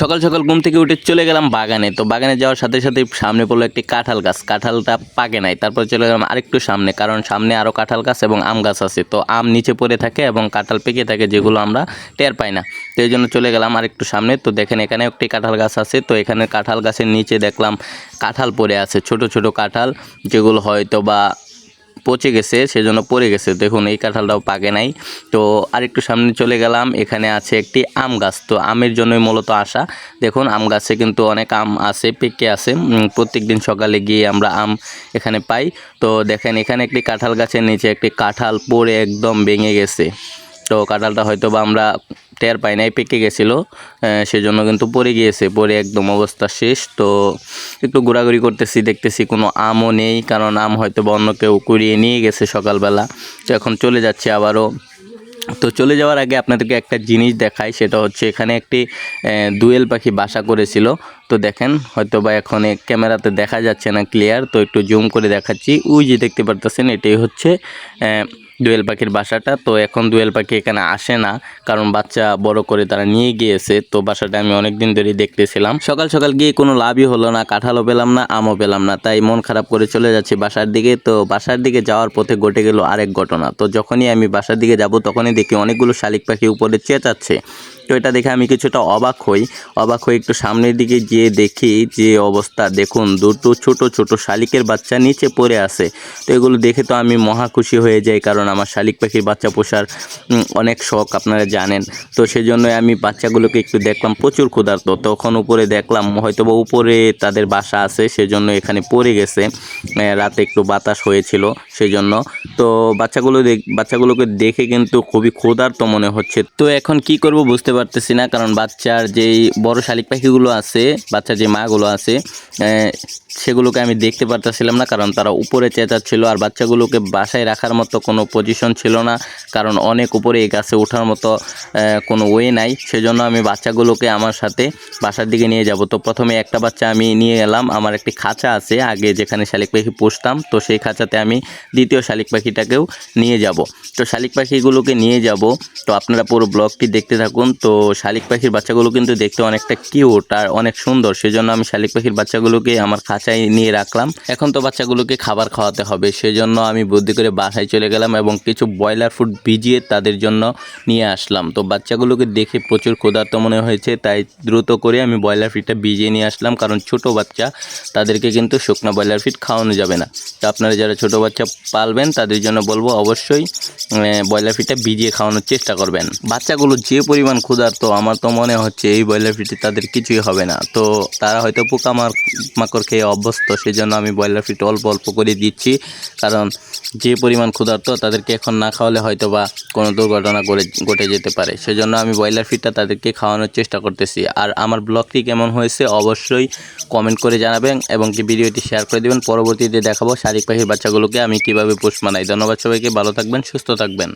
সকাল সকাল ঘুম থেকে উঠে চলে গেলাম বাগানে। তো বাগানে যাওয়ার সাথে সাথে সামনে পড়লো একটি কাঁঠাল গাছ, কাঁঠালটা পাকে নাই। তারপর চলে গেলাম আরেকটু সামনে, কারণ সামনে আরও কাঁঠাল গাছ এবং আম গাছ আছে। তো আম নিচে পড়ে থাকে এবং কাঁঠাল পেকে থাকে, যেগুলো আমরা টের পাই না। তো এই জন্য চলে গেলাম আরেকটু সামনে। তো দেখেন এখানে একটি কাঁঠাল গাছ আছে। তো এখানে কাঁঠাল গাছের নিচে দেখলাম কাঁঠাল পড়ে আছে, ছোট ছোট কাঁঠাল, যেগুলো হয়তো বা পচে গেছে, সেজন্য পড়ে গেছে। দেখুন এই কাঁঠালটাও পাকে নাই। তো আরেকটু সামনে চলে গেলাম, এখানে আছে একটি আম গাছ। তো আমের জন্যই মূলত আসা। দেখুন আম গাছে কিন্তু অনেক আম আছে, পেকে আছে। প্রত্যেক দিন সকালে গিয়ে আমরা আম এখানে পাই। তো দেখেন এখানে একটি কাঁঠাল গাছের নিচে একটি কাঁঠাল পড়ে একদম ভেঙে গেছে। তো কাঁঠালটা হয়তো বা আমরা টের পাই নাই, পেকে গেছিলো, সেজন্য কিন্তু পড়ে গিয়েছে, পড়ে একদম অবস্থা শেষ। তো একটু ঘোরাঘুরি করতেছি, দেখতেছি কোনো আমও নেই, কারণ আম হয়তো বা অন্য কেউ কুড়িয়ে নিয়ে গেছে সকালবেলা। তো এখন চলে যাচ্ছে আবারও। তো চলে যাওয়ার আগে আপনাদেরকে একটা জিনিস দেখাই, সেটা হচ্ছে এখানে একটি দোয়েল পাখি বাসা করেছিল। তো দেখেন হয়তো বা এখন ক্যামেরাতে দেখা যাচ্ছে না ক্লিয়ার, তো একটু জুম করে দেখাচ্ছি। ওই যে দেখতে পারতেছেন, এটাই হচ্ছে দোয়েল পাখির বাসাটা। তো এখন দোয়েল পাখি এখানে আসে না, কারণ বাচ্চা বড় করে তারা নিয়ে গিয়েছে। তো বাসাটা আমি অনেক দিন ধরেই দেখতেছিলাম। সকাল সকাল গিয়ে কোনো লাভই হলো না, কাঁঠালও পেলাম না, আমও পেলাম না, তাই মন খারাপ করে চলে যাচ্ছি বাসার দিকে। তো বাসার দিকে যাওয়ার পথে ঘটে গেল আরেক ঘটনা। তো যখনই আমি বাসার দিকে যাব, তখনই দেখি অনেকগুলো শালিক পাখি উপরে চেঁচাচ্ছে। তো এটা দেখে আমি কিছুটা অবাক হই একটু সামনের দিকে গিয়ে দেখি যে অবস্থা, দেখুন দুটো ছোট ছোট শালিকের বাচ্চা নিচে পড়ে আছে। তো এগুলো দেখে তো আমি মহা খুশি হয়ে যাই, কারণ আমার শালিক পাখির বাচ্চা পোষার অনেক শখ, আপনারা জানেন। তো সেজন্যই আমি বাচ্চাগুলোকে একটু দেখলাম প্রচুর ক্ষুধার্ত। তখন উপরে দেখলাম হয়তো বা উপরে তাদের বাসা আছে, সেজন্য এখানে পড়ে গেছে। রাতে একটু বাতাস হয়েছিল সেজন্য। তো বাচ্চাগুলোকে দেখে কিন্তু খুবই ক্ষুধার্ত মনে হচ্ছে। তো এখন কি করব বুঝতে পারতেছি না, কারণ বাচ্চার যেই বড় শালিক পাখিগুলো আছে, বাচ্চার যে মাগুলো আছে, সেগুলোকে আমি দেখতে পারতেছিলাম না, কারণ তারা উপরে চেঁচাচ্ছিল। আর বাচ্চাগুলোকে বাসায় রাখার মতো কোনো পজিশন ছিল না, কারণ অনেক উপরে এই গাছে ওঠার মতো কোনো ওয়ে নাই। সেজন্য আমি বাচ্চাগুলোকে আমার সাথে বাসার দিকে নিয়ে যাব। তো প্রথমে একটা বাচ্চা আমি নিয়ে এলাম, আমার একটি খাঁচা আছে আগে যেখানে শালিক পাখি পুষতাম, তো সেই খাঁচাতে আমি দ্বিতীয় শালিক পাখিটাকেও নিয়ে যাব। তো শালিক পাখিগুলোকে নিয়ে যাব, তো আপনারা পুরো ব্লগটি দেখতে থাকুন। তো শালিক পাখির বাচ্চাগুলো কিন্তু দেখতে অনেকটা কিউট আর অনেক সুন্দর, সেজন্য আমি শালিক পাখির বাচ্চাগুলোকে আমার খাঁচায় নিয়ে রাখলাম। এখন তো বাচ্চাগুলোকে খাবার খাওয়াতে হবে, সেজন্য আমি বুদ্ধি করে বাসায় চলে গেলাম এবং কিছু ব্রয়লার ফুড ভিজিয়ে তাদের জন্য নিয়ে আসলাম। তো বাচ্চাগুলোকে দেখে প্রচুর ক্ষুধার্ত মনে হয়েছে, তাই দ্রুত করে আমি ব্রয়লার ফিডটা ভিজিয়ে নিয়ে আসলাম, কারণ ছোট বাচ্চা তাদেরকে কিন্তু শুকনো ব্রয়লার ফিড খাওয়ানো যাবে না। তো আপনারা যারা ছোট বাচ্চা পালবেন তাদের জন্য বলবো অবশ্যই ব্রয়লার ফিডটা ভিজিয়ে খাওয়ানোর চেষ্টা করবেন। বাচ্চাগুলো যে পরিমাণ ক্ষুধার্ত, আমার তো মনে হচ্ছে এই ব্রয়লার ফিডে তাদের কিছুই হবে না। তো তারা হয়তো পোকামাকড় খেয়ে অভ্যস্ত, সেজন্য আমি ব্রয়লার ফিড অল্প অল্প করে দিচ্ছি, কারণ যে পরিমাণ ক্ষুধার্ত তাদেরকে এখন না খাওয়ালে হয়তো বা কোনো দুর্ঘটনা ঘটে যেতে পারে। সেজন্য আমি ব্রয়লার ফিডটা তাদেরকে খাওয়ানোর চেষ্টা করতেছি। আর আমার ব্লগটি কেমন হয়েছে অবশ্যই কমেন্ট করে জানাবেন এবং কি ভিডিওটি শেয়ার করে দেবেন। পরবর্তীতে দেখাবো শালিক পাখির বাচ্চাগুলোকে আমি কিভাবে পোষ মানাই। ধন্যবাদ সবাইকে, ভালো থাকবেন, সুস্থ থাকবেন।